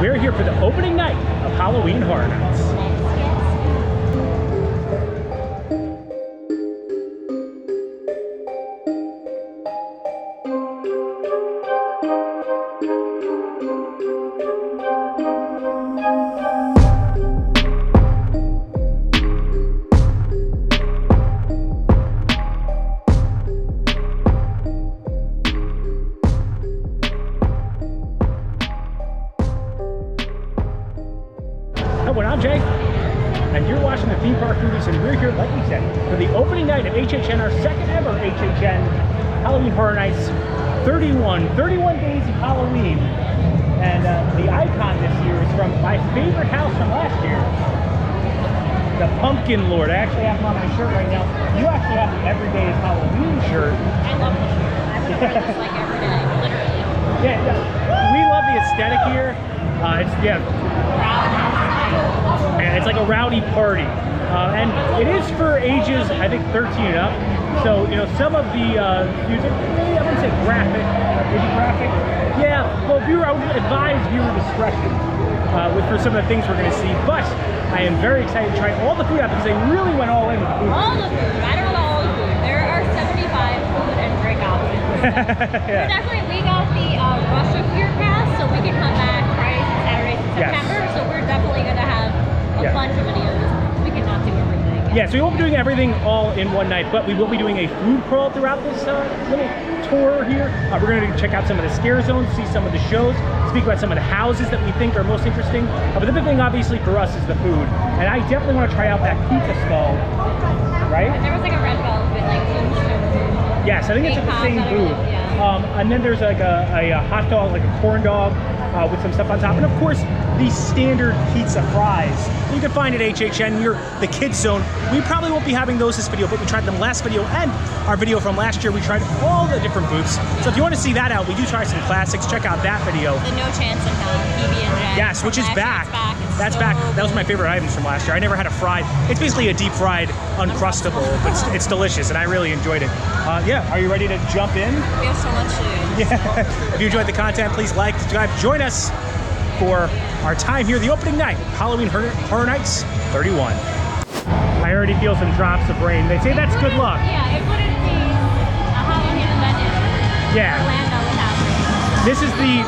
We're here for the opening night of Halloween Horror Nights. I'm Jay, and you're watching the Theme Park Movies, and we're here, like we said, for the opening night of HHN, our second ever HHN Halloween Horror Nights 31 days of Halloween. And the icon this year is from my favorite house from last year, the Pumpkin Lord. I actually have him on my shirt right now. You actually have the Every Day is Halloween shirt. I love this shirt. I would wear this like every day, literally. Yeah, we love the aesthetic here. It's like a rowdy party, and it is for ages, I think, 13 and up. So, you know, some of the music, maybe I wouldn't say graphic, maybe graphic. Yeah, well, I would advise viewer discretion for some of the things we're going to see. But I am very excited to try all the food out because they really went all in with the food. All the food. I don't know about all the food. There are 75 food and drink options. Yeah. We got the Rush of Fear Pass, so we can come back Fridays and Saturdays in September. Yes. So we're definitely going to have a bunch of videos. We cannot do everything. Yeah, so we won't be doing everything all in one night, but we will be doing a food crawl throughout this little tour here. We're going to check out some of the scare zones, see some of the shows, speak about some of the houses that we think are most interesting. But the big thing, obviously, for us is the food. And I definitely want to try out that pizza skull, right? There was like a red velvet, like tombstone. Yes, I think it's at the same booth. And then there's like a hot dog, like a corn dog with some stuff on top. And of course, the standard pizza fries you can find at HHN near the kids zone. We probably won't be having those this video, but we tried them last video and our video from last year. We tried all the different booths. So if you want to see that out, we do try some classics. Check out that video. The No Chance in Hell, PB&J. Yes, which is back. That's back. That was my favorite items from last year. I never had a fried. It's basically a deep fried Uncrustable, but it's delicious, and I really enjoyed it. Yeah, are you ready to jump in? We have so much to do. Yeah. If you enjoyed the content, please like, subscribe, join us for our time here, the opening night, Halloween Horror Nights 31. I already feel some drops of rain. They say that's good luck. Yeah, it wouldn't be a Halloween event if Orlando would have rain. This is the,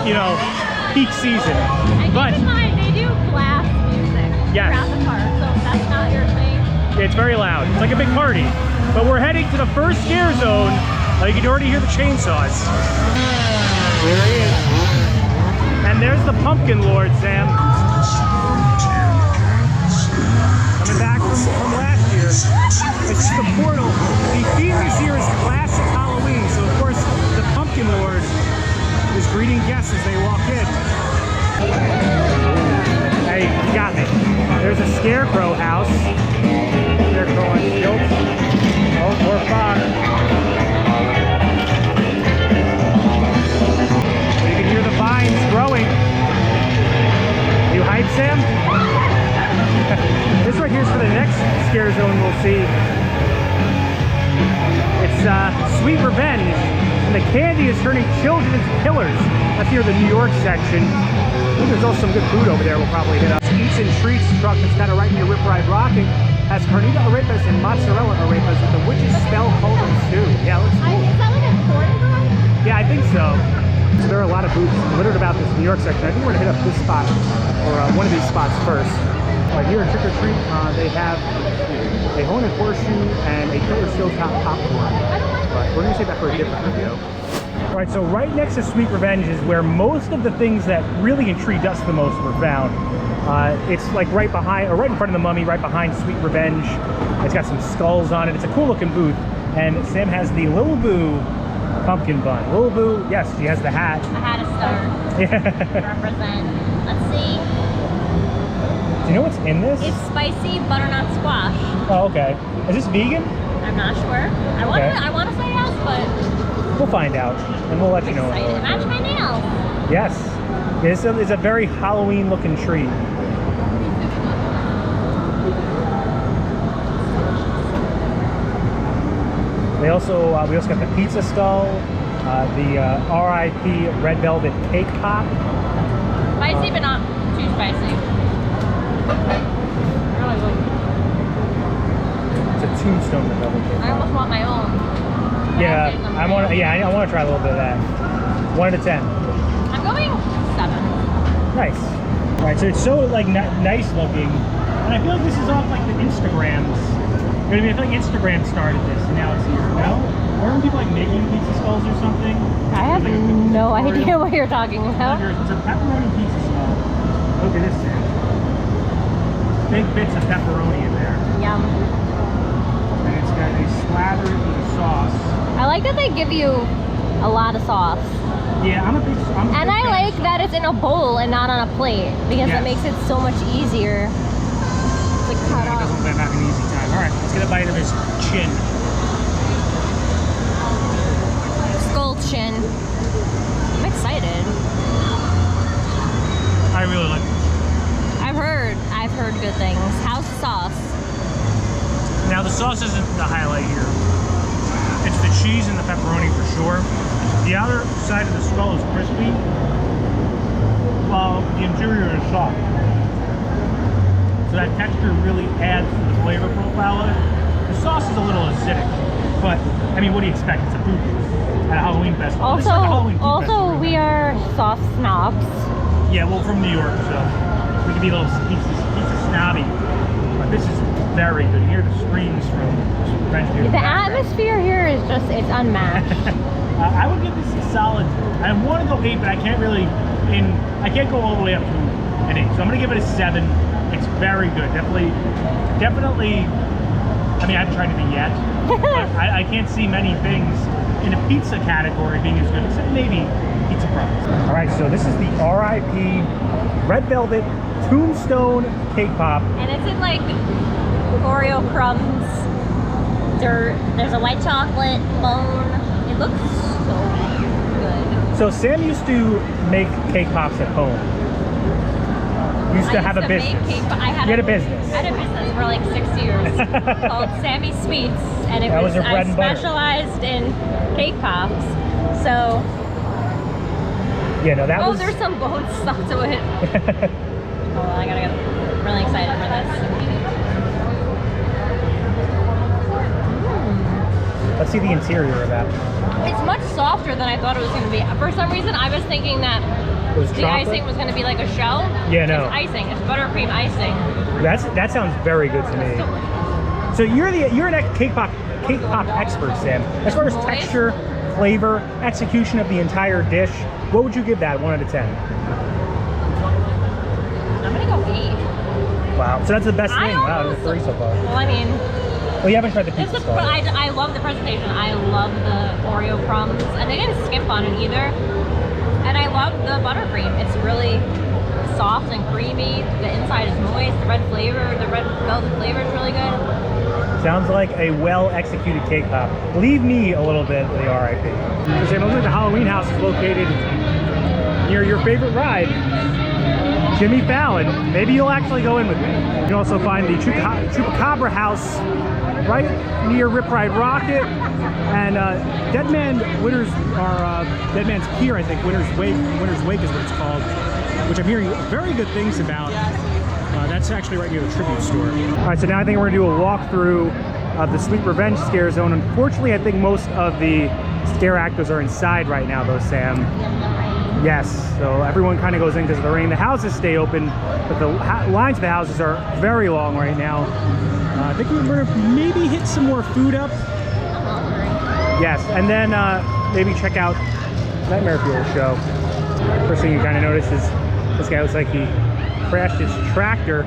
peak season. And keep in mind, they do blast music throughout the park, so if that's not your thing. It's very loud. It's like a big party. But we're heading to the first scare zone. You can already hear the chainsaws. There he is. And there's the Pumpkin Lord, Sam. Coming back from last year. It's the portal. The theme this year is classic Halloween. So, of course, the Pumpkin Lord is greeting guests as they walk in. Hey, you got me. There's a Scarecrow house. Scarecrow on stilts. Oh, poor Fox. You can hear the vines growing. You hype, Sam? This right here is for the next scare zone we'll see. It's Sweet Revenge. And the candy is turning children into killers. That's here the New York section. I think there's also some good food over there we'll probably hit up. Eats and Treats truck that's kind of right near Rip Ride Rocking has carnita arepas and mozzarella arepas with the witch's spell cauldron stew. Yeah, looks cool. Is that like a corn dog? Yeah, I think so. So there are a lot of booths littered about this New York section. I think we're gonna hit up this spot, or one of these spots first. Here at Trick or Treat, they have a Haunted Horseshoe and a Killer Stovetop popcorn. But we're gonna save that for a different video. All right, so right next to Sweet Revenge is where most of the things that really intrigued us the most were found. It's like right behind, or right in front of the mummy, right behind Sweet Revenge. It's got some skulls on it. It's a cool looking booth. And Sam has the Little Boo pumpkin bun. Little Boo, yes, she has the hat. I had a star. Yeah. Represent. Let's see. Do you know what's in this? It's spicy butternut squash. Oh, okay. Is this vegan? I'm not sure. I want to say yes, but we'll find out, and we'll let you know. Match my nails. Yes. This is a very Halloween-looking treat. We also got the pizza skull, the R.I.P. red velvet cake pop. Spicy but not tombstone with double cake I pop. almost want my own. Yeah, I want to try a little bit of that. 1 out of 10. I'm going 7. Nice. All right, so it's so like nice looking, and I feel like this is off like the Instagrams. You know what I mean? I feel like Instagram started this, and now it's here. No? Weren't people like making pizza skulls or something? I have Like no idea what you're talking about. It's a pepperoni pizza skull. Look at this thing. Big bits of pepperoni in there. Yum. And it's got a slather of sauce. I like that they give you a lot of sauce. Yeah, I'm a big And I like that it's in a bowl and not on a plate because it makes it so much easier to cut It off. doesn't look like I'm having an easy time. All right, let's get a bite of his chin. Skull chin. I'm excited. I really like it. I've heard good things. How's the sauce? Now the sauce isn't the highlight here. It's the cheese and the pepperoni for sure. The outer side of the skull is crispy, while the interior is soft. So that texture really adds to the flavor profile of it. The sauce is a little acidic, but I mean, what do you expect? It's a food at a Halloween festival. This is like a Halloween food festival, We are sauce snobs. Yeah, well, from New York, so we can be a little pizza snobby. But this is very good. You hear the screams from French people. The atmosphere here is just, it's unmatched. I would give this a solid. I want to go 8, but I can't really. I can't go all the way up to an 8. So I'm gonna give it a 7. It's very good. Definitely. I mean, I haven't tried anything yet, but I can't see many things in the pizza category being as good, except maybe Pizza Fries. All right, so this is the R.I.P. Red Velvet Tombstone Cake Pop. And it's in like Oreo crumbs, dirt. There's a white chocolate bone. It looks so good. So Sam used to make cake pops at home. Used to have a business. I had a business for like 6 years called Sammy Sweets, and I specialized in cake pops. So yeah, no, that was. Oh, there's some bones stuck to it. Oh, I gotta get really excited for this. Let's see the interior of that. It's much softer than I thought it was going to be. For some reason, I was thinking that the icing was going to be like a shell. Yeah, no. It's icing. It's buttercream icing. That sounds very good to me. So you're an cake pop expert, Sam. As far as texture, flavor, execution of the entire dish, what would you give that 1 out of 10? I'm going to go 8. Wow. So that's the best thing. Wow, there's 3 so far. Well, I mean. Well, you haven't tried the pizza skull. I love the presentation. I love the Oreo crumbs, and they didn't skimp on it either. And I love the buttercream. It's really soft and creamy. The inside is moist. The red velvet flavor is really good. Sounds like a well-executed cake pop. Leave me a little bit of the R.I.P. So Sam, looks like the Halloween house is located near your favorite ride, Jimmy Fallon. Maybe you'll actually go in with me. You can also find the Chupacabra house right near Rip Ride Rocket, and Dead Man's Pier, I think. Winter's Wake is what it's called, which I'm hearing very good things about. That's actually right near the tribute store. All right, so now I think we're gonna do a walkthrough of the Sweet Revenge scare zone. Unfortunately, I think most of the scare actors are inside right now, though, Sam. Yes, so everyone kind of goes in because of the rain. The houses stay open, but the lines of the houses are very long right now. I think we're going to maybe hit some more food up. Yes, and then maybe check out Nightmare Fuel show. First thing you kind of notice is this guy looks like he crashed his tractor.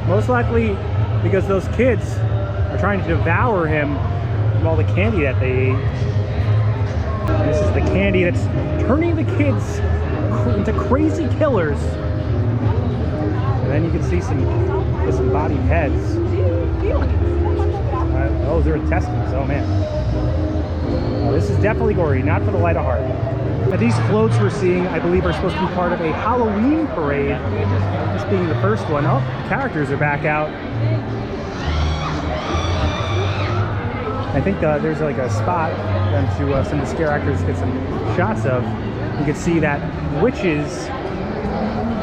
Most likely because those kids are trying to devour him from all the candy that they ate. This is the candy that's turning the kids into crazy killers. And then you can see some disembodied heads. Oh, they're intestines. Oh man. This is definitely gory, not for the light of heart. Now, these floats we're seeing, I believe, are supposed to be part of a Halloween parade. This being the first one. Oh, the characters are back out. I think there's like a spot then to some of the scare actors get some shots of. You can see that witch's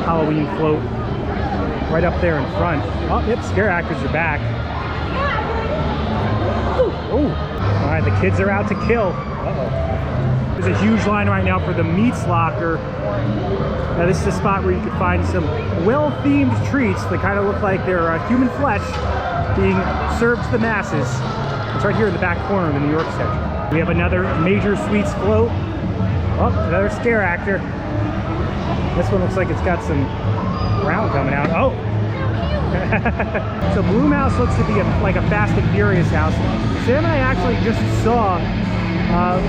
Halloween float right up there in front. Oh, yep, scare actors are back. Oh, all right, the kids are out to kill. Uh-oh. There's a huge line right now for the meats locker. Now this is a spot where you can find some well-themed treats that kind of look like they're human flesh being served to the masses. It's right here in the back corner in the New York section. We have another major sweets float. Oh, another scare actor. This one looks like it's got some brown coming out. Oh! So Bloom House looks to be like a Fast and Furious house. Sam and I actually just saw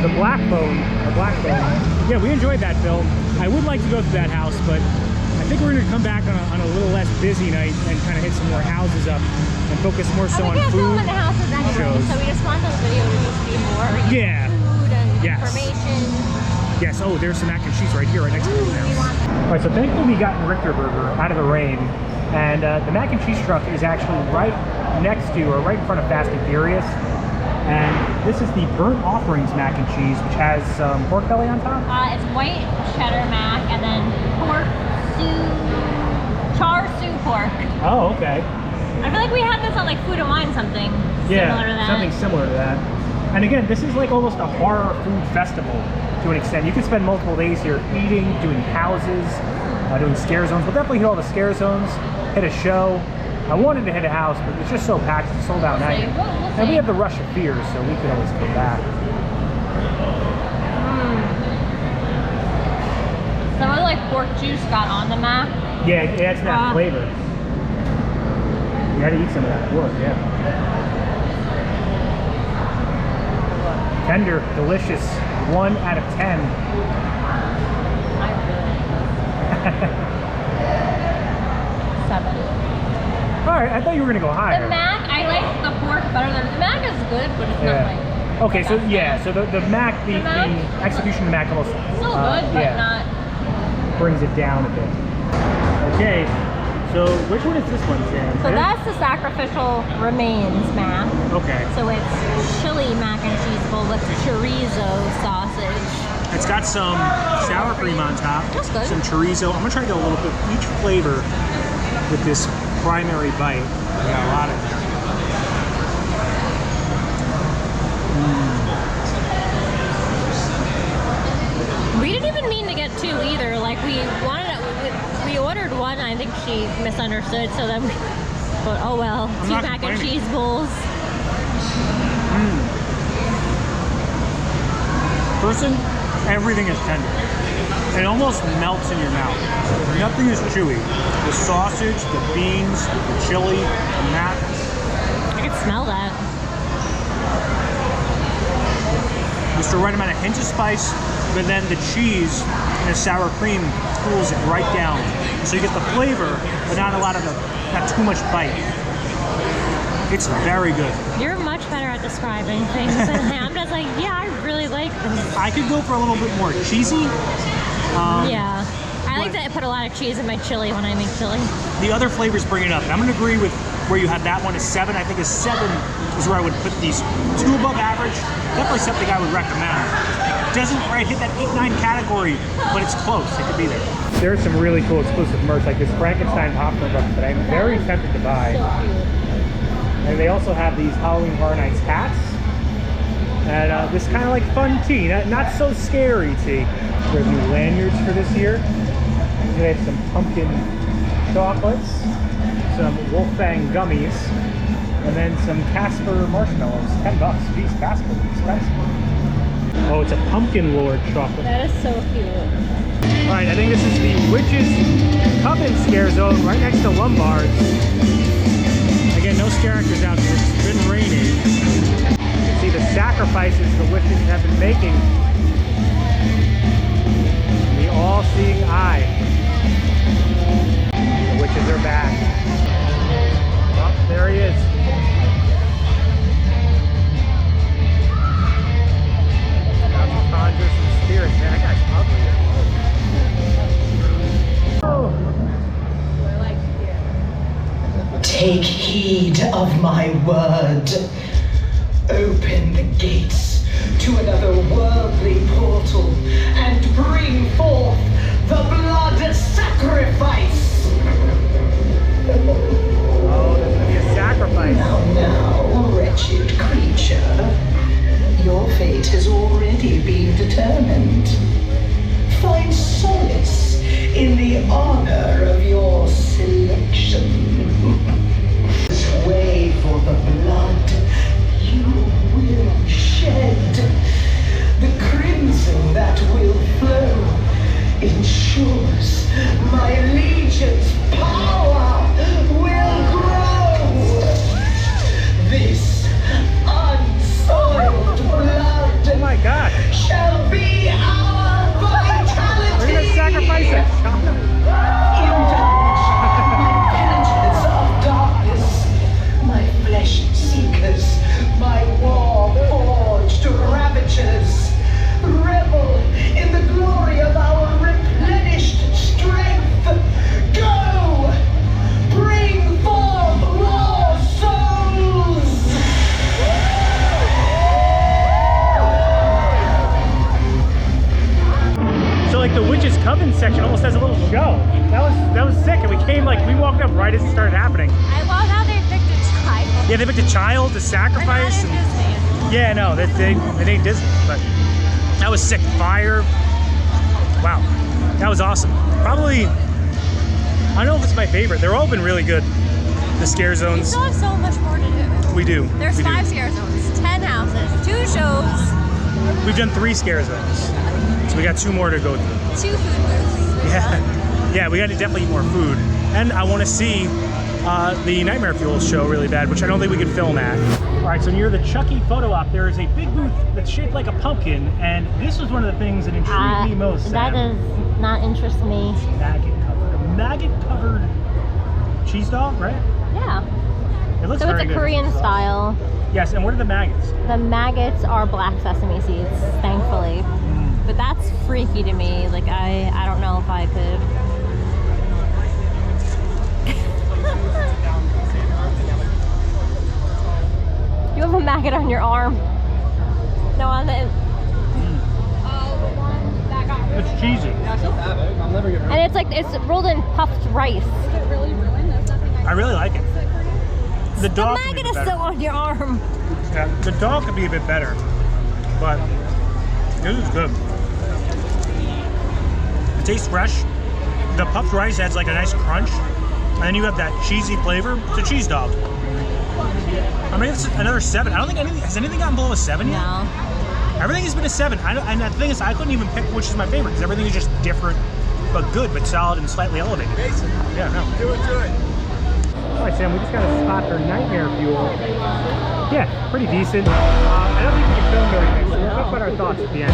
the Black Phone. Yeah, we enjoyed that film. I would like to go to that house, but I think we're going to come back on a little less busy night and kind of hit some more houses up and focus more so on food the houses anyway, shows. so we just want this video to just be more food and information. Yes, oh, there's some mac and cheese right here, right next to the house. All right, so thankfully we got Richter Burger out of the rain, and the mac and cheese truck is actually right next to, or right in front of Fast and Furious. And this is the Burnt Offerings mac and cheese, which has some pork belly on top. It's white cheddar mac and then pork char siu pork. Oh, okay. I feel like we had this on like Food and Wine something similar to that. Something similar to that. And again, this is like almost a horror food festival to an extent. You can spend multiple days here eating, doing houses, doing scare zones. We'll definitely hit all the scare zones, hit a show. I wanted to hit a house, but it's just so packed, it's a sold out night. We'll and we have the Rush of Fear, so we could always come back. Some of the like pork juice got on the mac. Yeah, it adds that flavor. You gotta eat some of that pork, yeah. Tender, delicious, 1 out of 10. I really like this. 7. All right, I thought you were gonna go higher. The mac, I like the pork better than the mac is good, but it's not like. Okay, so yeah, so the mac, the execution mac almost still good, but not. Brings it down a bit. Okay, so which one is this one, Sam? So that's the Sacrificial Remains mac. Okay. So it's chili mac and cheese bowl with chorizo sausage. It's got some sour cream on top. That's good. Some chorizo. I'm gonna try to get a little bit of each flavor with this primary bite. We got a lot in there. We didn't even mean to get 2 either. Like we ordered one. I think she misunderstood. So then, but oh well. 2 mac and cheese bowls. Person, everything is tender. It almost melts in your mouth. Nothing is chewy. The sausage, the beans, the chili, the mac. I can smell that. Just the right amount of hint of spice, but then the cheese and the sour cream cools it right down. So you get the flavor, but not too much bite. It's very good. You're much better at describing things than I'm just like, yeah, I really like this. I could go for a little bit more cheesy. Yeah. I like that I put a lot of cheese in my chili when I make chili. The other flavors bring it up. And I'm going to agree with where you have that one is 7. I think a 7 is where I would put these 2 above average. Definitely something I would recommend. Doesn't quite hit that 8-9 category, but it's close. It could be there. There's some really cool exclusive merch like this Frankenstein popcorn bucket that I'm very tempted to buy. So cute. And they also have these Halloween Horror Nights hats. And this kind of like fun tea, not so scary tea. There's new lanyards for this year. They have some pumpkin chocolates, some Wolfgang gummies, and then some Casper marshmallows. $10 piece. Casper, expensive. Oh, it's a Pumpkin Lord chocolate. That is so cute. All right, I think this is the Witches Coven Scare Zone right next to Lombard's. Again, no scare actors out there. It's been raining. You can see the sacrifices the witches have been making. The all-seeing eye. The witches are back. Oh, there he is. About to conjure some spirits. Man, that guy's ugly. Oh. Take heed of my word. Open the gates to another worldly portal and bring forth the blood sacrifice. Oh, there's gonna be a sacrifice. Now, wretched creature. right as it started happening. I love how they picked a child. Yeah, they picked a child to sacrifice. They're not in Disney. Yeah, no, they ain't Disney, but that was sick. Fire. Wow, that was awesome. Probably, I don't know if it's my favorite. They're all been really good. The scare We zones. still have so much more to do. We do. There's we 5 do. scare zones, 10 houses, 2 shows. We've done 3 scare zones, so we got 2 more to go through. 2 food booths. Yeah, we got to definitely eat more food, and I want to see the Nightmare Fuel show really bad, which I don't think we could film at. All right, so near the Chucky photo op, there is a big booth that's shaped like a pumpkin, and this was one of the things that intrigued me most. That Sam. does not interest me. Maggot covered. A maggot covered cheese dog, right? Yeah. It looks So it's very a good. Korean style. Yes, and what are the maggots? The maggots are black sesame seeds, thankfully. But that's freaky to me. Like, I don't know if I could. You have a maggot on your arm. No, on the. It's cheesy. And it's like, it's rolled in puffed rice. I really like it. The The dog could be a maggot bit is better. still on your arm. Yeah, the dog could be a bit better, but this is good. It tastes fresh. The puffed rice adds like a nice crunch, and then you have that cheesy flavor. It's a cheese dog. I mean, it's another 7. I don't think has anything gotten below a 7 yet. No. Everything has been a 7. And the thing is, I couldn't even pick which is my favorite because everything is just different, but good, but solid and slightly elevated. Yeah, no. Do it. All right, Sam, we just got a spot for Nightmare Fuel. Yeah, pretty decent. I don't think we can film very much, so we'll talk about our thoughts at the end.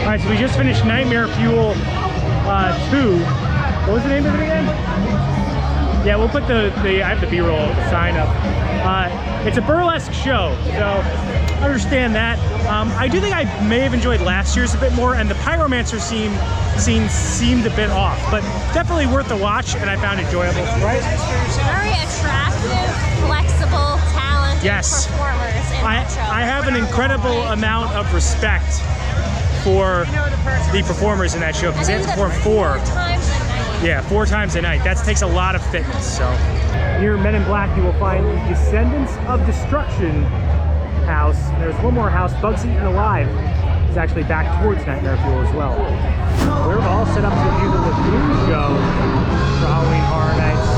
All right, so we just finished Nightmare Fuel 2. What was the name of it again? Yeah, we'll put the I have the B-roll sign up. It's a burlesque show, so understand that. I do think I may have enjoyed last year's a bit more, and the pyromancer scene seemed a bit off, but definitely worth the watch, and I found it enjoyable, right? Very attractive, flexible, talented Yes. performers in that show. I have an incredible amount of respect for the performers in that show because they have to perform 4 times a night. Yeah, 4 times a night. That takes a lot of fitness. So near Men in Black, you will find the Descendants of Destruction house. There's one more house, Bugs Eaten Alive, is actually back towards Nightmare Fuel as well. We're all set up to view the Lagoon show for Halloween Horror Nights.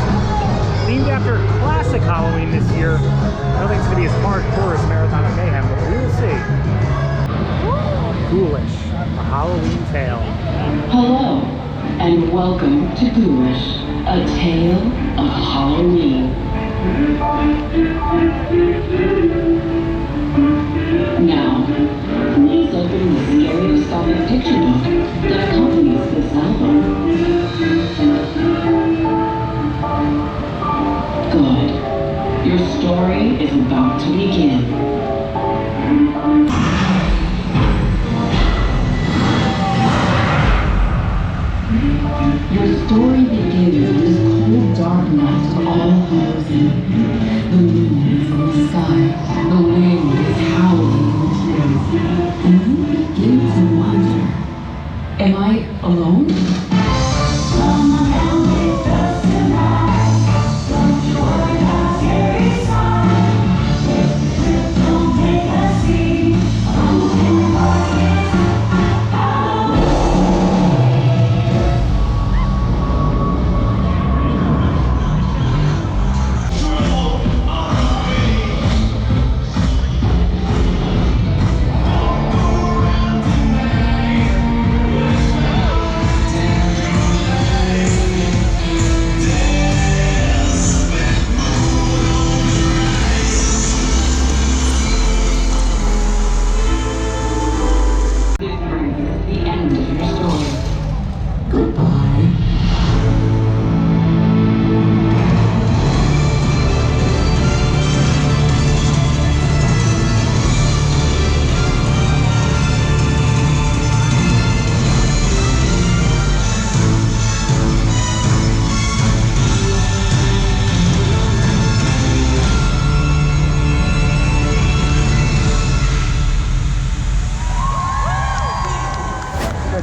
Themed after classic Halloween this year. I don't think it's going to be as hardcore as Marathon of Mayhem, but we will see. Ghoulish, a Halloween tale. Hello, and welcome to Ghoulish, a tale of Halloween. Now, please open the stereoscopic picture book that accompanies this album. Good. Your story is about to begin. Your story begins on this cold, dark night of All Hallows Eve. The moon is in the sky, the wind is howling in the trees, and you begin to wonder, am I alone?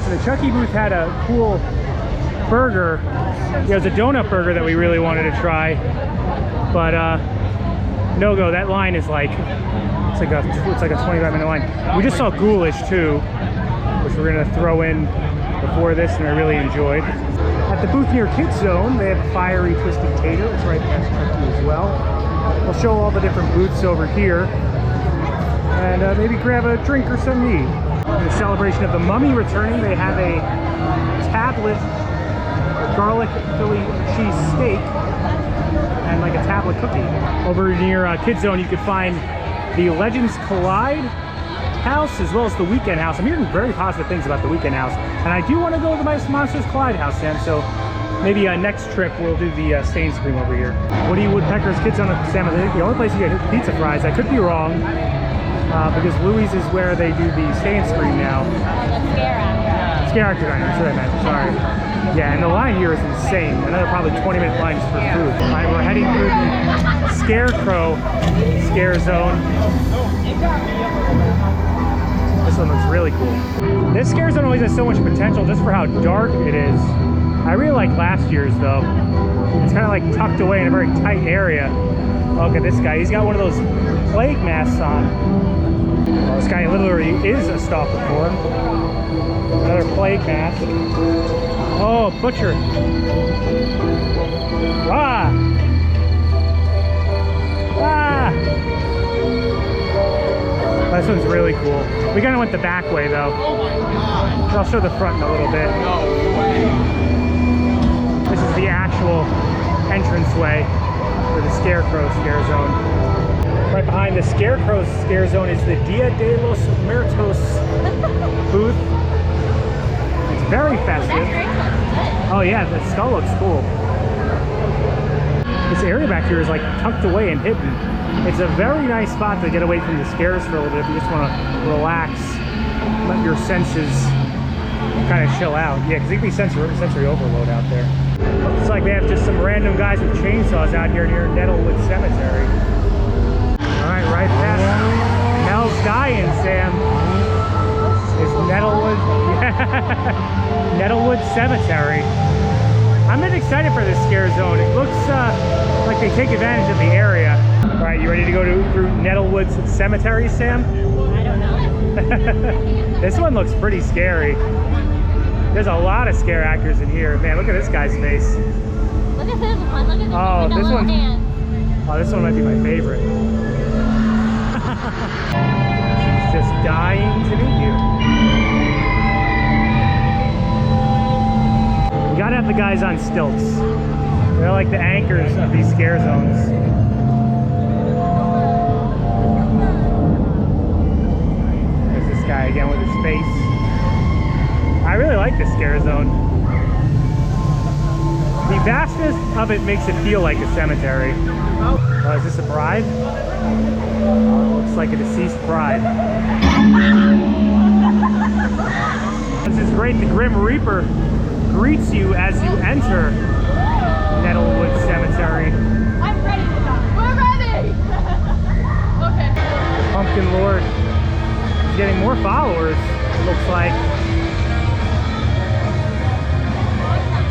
So the Chucky booth had a cool burger. There's a donut burger that we really wanted to try, but no go. That line is like it's like a 25-minute line. We just saw Ghoulish too, which we're gonna throw in before this, and I really enjoyed. At the booth near Kids Zone, they have Fiery Twisted Tater. It's right past turkey as well. We'll show all the different booths over here, and maybe grab a drink or something to eat. In celebration of the Mummy returning, they have a tablet garlic Philly cheese steak and like a tablet cookie. Over near Kids Zone, you can find the Legends Collide house as well as the Weekend house. I'm hearing very positive things about the Weekend house, and I do want to go to my Monsters Collide house, Sam. So maybe next trip we'll do the Stain Scream over here. Woody Woodpecker's Kids Zone, Sam. The only place you get pizza fries. I could be wrong, because Louis is where they do the Stain Scream now. Scare actor diner, that's what I meant. Sorry. Yeah, and the line here is insane. Another probably 20-minute lines for food. All right, we're heading through the Scarecrow Scare Zone. This one looks really cool. This Scare Zone always has so much potential just for how dark it is. I really like last year's though. It's kind of like tucked away in a very tight area. Oh, look at this guy. He's got one of those plague masks on. Well, this guy literally is a stalker for him. Another plague mask. Oh, butcher. Ah! Ah! Oh, this one's really cool. We kind of went the back way though. I'll show the front in a little bit. This is the actual entranceway for the Scarecrow Scare Zone. Right behind the Scarecrow Scare Zone is the Dia de los Muertos booth. It's very festive. Oh yeah, the skull looks cool. This area back here is like tucked away and hidden. It's a very nice spot to get away from the scares for a little bit if you just want to relax, let your senses kind of chill out. Yeah, because it can be sensory overload out there. Looks like they have just some random guys with chainsaws out here near Nettlewood Cemetery. All right, right past Nell's dying, Sam. Is Nettlewood, Nettlewood Cemetery. I'm really excited for this Scare Zone. It looks like they take advantage of the area. All right, you ready to go through Nettlewood Cemetery, Sam? I don't know. This one looks pretty scary. There's a lot of scare actors in here. Man, look at this guy's face. Look at this one. Look at this one. This one. Oh, this one might be my favorite. She's just dying to meet you. You gotta have the guys on stilts. They're like the anchors of these scare zones. There's this guy again with his face. I really like this scare zone. The vastness of it makes it feel like a cemetery. Oh, is this a bride? Oh, looks like a deceased bride. This is great. The Grim Reaper greets you as you enter Nettlewood Cemetery. I'm ready. We're ready. Okay. Pumpkin Lord is getting more followers, it looks like.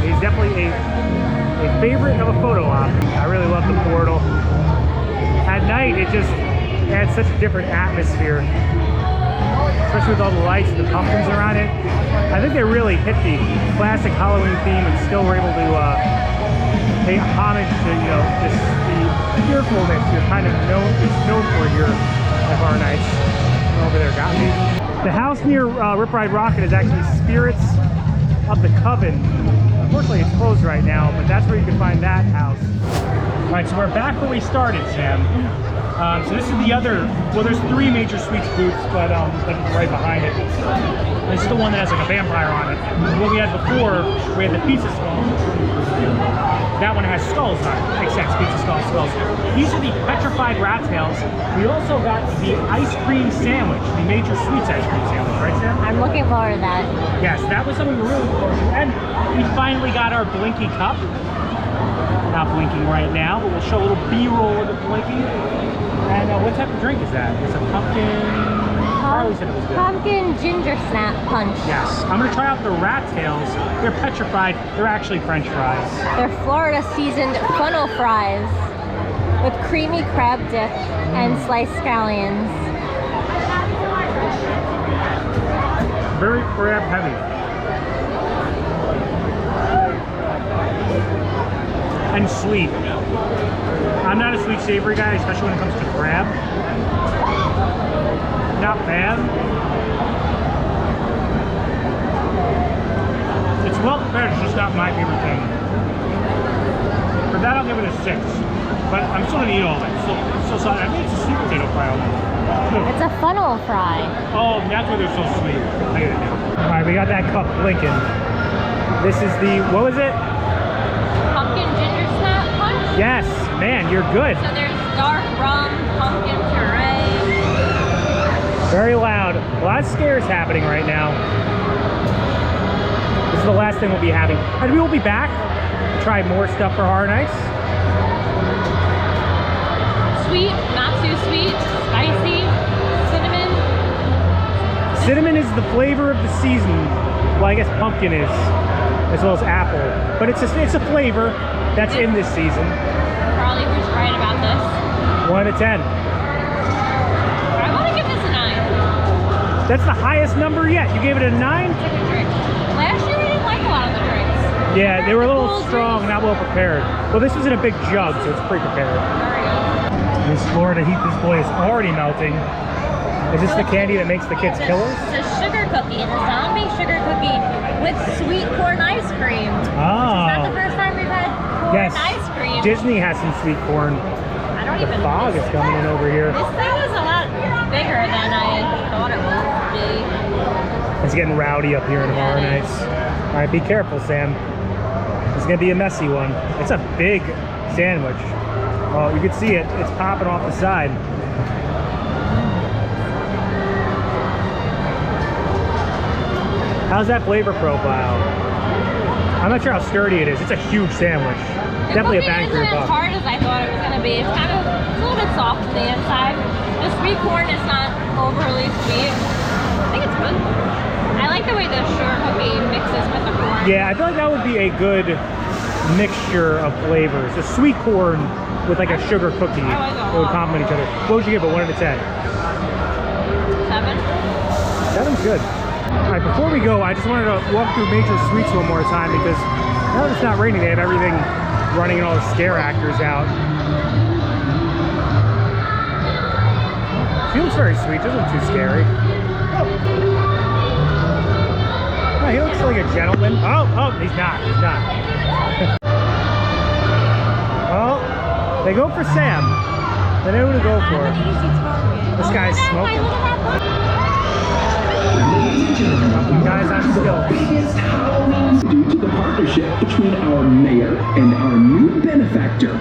He's definitely a favorite of a photo op. I really love the portal. At night, it just adds such a different atmosphere, especially with all the lights and the pumpkins around it. I think they really hit the classic Halloween theme and still were able to pay homage to, you know, just the fearfulness you're kind of known for here at Horror Nights. Over there got me. The house near Rip Ride Rocket is actually Spirits of the Coven. Unfortunately, it's closed right now, but that's where you can find that house. All right, so we're back where we started, Sam. So this is the other, well, there's 3 major suites booths, but right behind it. This is the one that has like a vampire on it. What we had before, we had the pizza skulls. That one has skulls on it. Makes sense, pizza skulls. These are the Petrified rat tails. We also got the ice cream sandwich, the major suites ice cream sandwich, right, Sam? I'm looking forward to that. Yes, that was something we're really looking forward to. And we finally got our Blinky cup. Not blinking right now, but we'll show a little B-roll of it blinking. And what type of drink is that? It's a pumpkin Carly said it was good. Pumpkin Gingersnap punch. Yes. I'm gonna try out the rat tails. They're petrified. They're actually French fries. They're Florida seasoned funnel fries with creamy crab dip and sliced scallions. Very crab heavy. And sweet. I'm not a sweet savory guy, especially when it comes to crab. Not bad. It's well prepared, it's just not my favorite thing. For that, I'll give it a 6. But I'm still gonna eat all of it. So sorry. I mean, it's a sweet potato fry almost. It's a funnel fry. Oh, that's why they're so sweet. I get it now. All right, we got that cup blinking. This is the, what was it? Pumpkin Gingersnap punch. Yes, man, you're good. So there's dark rum, pumpkin puree. Very loud. A lot of scares happening right now. This is the last thing we'll be having. And we will be back to try more stuff for Horror Nights. Sweet, not too sweet, spicy, cinnamon. Cinnamon is the flavor of the season. Well, I guess pumpkin is, as well as apple. But it's a flavor that's in this season. Carly, who's right about this? 1 to 10. I want to give this a 9. That's the highest number yet. You gave it a 9? Last year we didn't like a lot of the drinks. Yeah, they were a little strong, not well prepared. Well, this was in a big jug, so it's pre-prepared. There we go. This Florida heat display is already melting. Is this the candy that makes the kids killers? It's a sugar cookie. It's a zombie sugar cookie with sweet corn ice cream. Oh. It's not the first time we've had corn ice cream. Disney has some sweet corn. I don't The even fog is coming in over here. This thing is a lot bigger than I thought it would be. It's getting rowdy up here in Horror Nights. All right, be careful, Sam. It's gonna be a messy one. It's a big sandwich. Oh, you can see it. It's popping off the side. How's that flavor profile? I'm not sure how sturdy it is. It's a huge sandwich. Definitely a bang for your buck. It's not as hard as I thought it was going to be. It's a little bit soft on the inside. The sweet corn is not overly sweet. I think it's good. I like the way the sugar cookie mixes with the corn. Yeah, I feel like that would be a good mixture of flavors. The sweet corn with like a sugar cookie that would complement each other. What would you give it, 1 out of 10? 7. 7's good. All right, before we go, I just wanted to walk through Major Sweets one more time because now that it's not raining, they have everything running and all the scare actors out. She looks very sweet, doesn't look too scary. No, he looks like a gentleman. Oh, he's not. Oh, they go for Sam. They know who to go for. This guy's smoking. Guys, I'm still. Due to the partnership between our mayor and our new benefactor,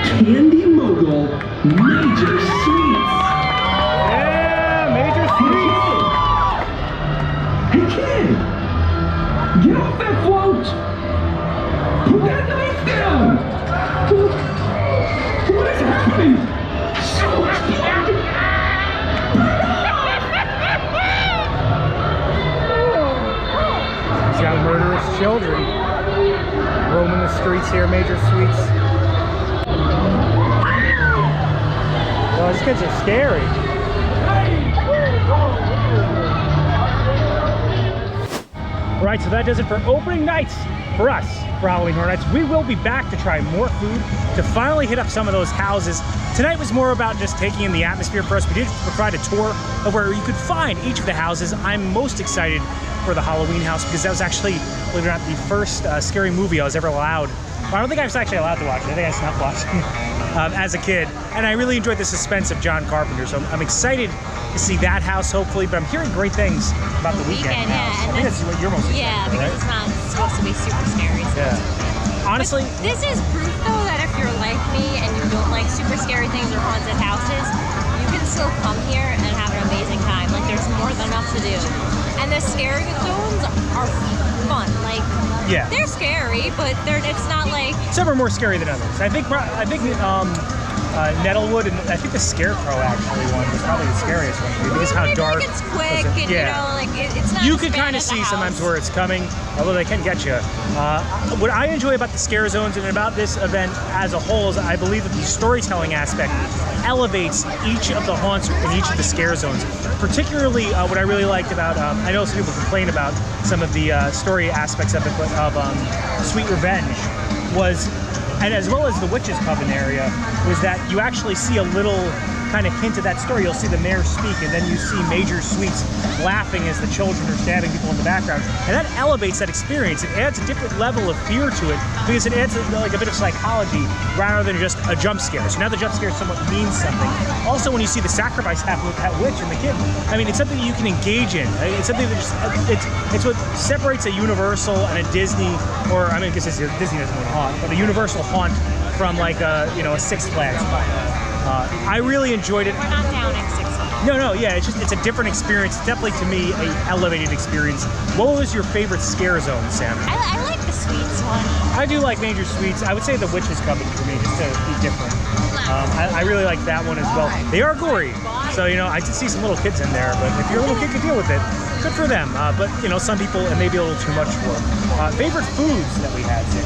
candy mogul Major Sweets. Yeah, Major Sweets. Hey kid, get off that float. Put that knife down. What is happening? So much blood. He's got murderous children roaming the streets here, Major Sweets. Oh, these kids are scary. Right, so that does it for opening nights for us for Halloween Horror Nights. We will be back to try more food, to finally hit up some of those houses. Tonight was more about just taking in the atmosphere for us. We did provide a tour of where you could find each of the houses. I'm most excited for the Halloween house because that was actually, believe it or not, the first scary movie I was ever allowed. Well, I don't think I was actually allowed to watch it. I think I snuck watching as a kid. And I really enjoyed the suspense of John Carpenter. So I'm excited to see that house, hopefully. But I'm hearing great things about the Weekend house. Yeah, I think that's what you're most excited yeah, for, because right? it's not supposed to be super scary. So Yeah. it's Honestly, but this is proof, though, that if you're like me and you don't like super scary things or haunted houses, you can still come here and have an amazing time. Like, there's more than enough to do. And the scary zones are fun. Like, yeah. they're scary, but it's not like... Some are more scary than others. I think Nettlewood, and I think the Scarecrow actually one was probably the scariest one for me because how dark. Like it's quick, and you know, like it's not. You as can bad kind of as a see sometimes house. where it's coming, although they can get you. What I enjoy about the scare zones and about this event as a whole is I believe that the storytelling aspect elevates each of the haunts in each of the scare zones. Particularly, what I really liked about, I know some people complain about some of the story aspects of it, but of Sweet Revenge was, and as well as the Witch's Coven area, was that you actually see a little kind of hint of that story. You'll see the mayor speak, and then you see Major Sweets laughing as the children are stabbing people in the background, and that elevates that experience. It adds a different level of fear to it because it adds like a bit of psychology rather than just a jump scare. So now the jump scare somewhat means something. Also, when you see the sacrifice happen with that witch and the kid, I mean, it's something that you can engage in. It's something that just it's what separates a Universal and a Disney, or I mean, I guess Disney doesn't really haunt, but a Universal haunt from like a Six Flags. I really enjoyed it. We're not down at 6 o'clock. No, yeah, it's a different experience. Definitely to me, a elevated experience. What was your favorite scare zone, Sam? I like the sweets one. I do like Major Sweets. I would say the Witch's Coven for me, just to be different. I really like that one as well. They are gory, so I did see some little kids in there. But if your little kid can deal with it, good for them. But some people it may be a little too much for. Favorite foods that we had, Sam?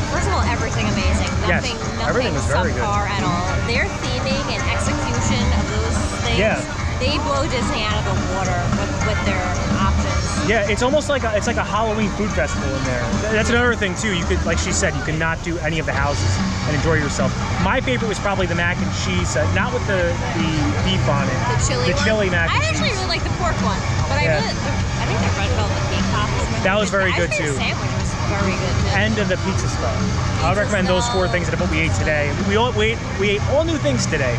First of all, everything amazing. Nothing, everything was very good. subpar at all. Their theming and execution of those things, they blow Disney out of the water with their options. Yeah, it's almost like it's like a Halloween food festival in there. That's another thing too. You could, like she said, you cannot do any of the houses and enjoy yourself. My favorite was probably the mac and cheese, not with the beef on it. The chili mac and cheese. I actually really like the pork one, but I think the red velvet cake topping was that was very good too. The sandwich was very good too. And the pizza stuff. I would recommend those 4 things that what we ate today. We ate all new things today.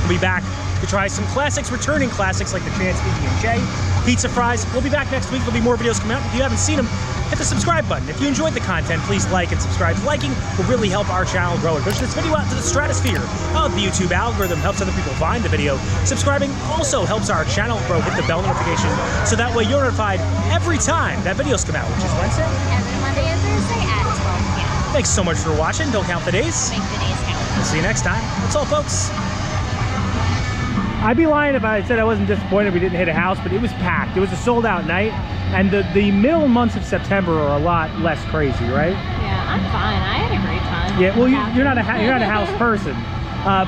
We'll be back to try some classics, returning classics like the Chance PB&J, pizza fries. We'll be back next week. There'll be more videos coming out. If you haven't seen them, hit the subscribe button. If you enjoyed the content, please like and subscribe. Liking will really help our channel grow and push this video out to the stratosphere of the YouTube algorithm, helps other people find the video. Subscribing also helps our channel grow. Hit the bell notification so that way you're notified every time that videos come out, which is Wednesday. Every Monday and Thursday at 12 p.m. Thanks so much for watching. Don't count the days. Make the days count. We'll see you next time. That's all, folks. I'd be lying if I said I wasn't disappointed we didn't hit a house, but it was packed. It was a sold-out night, and the middle months of September are a lot less crazy, right? Yeah, I'm fine. I had a great time. Yeah, well, you're not a house person,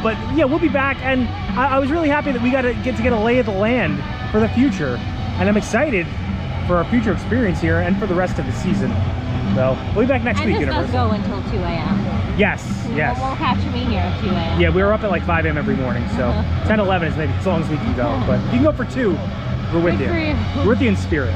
but yeah, we'll be back, and I was really happy that we got to get a lay of the land for the future, and I'm excited for our future experience here and for the rest of the season. So we'll be back next week, And this does Universal. go until 2 a.m. Yes. You won't catch me here at 2 a.m. Yeah, we were up at like 5 a.m. every morning, so 10, 11 is maybe as long as we can go. But you can go for 2. We're with Good you. for you. We're with you in spirit.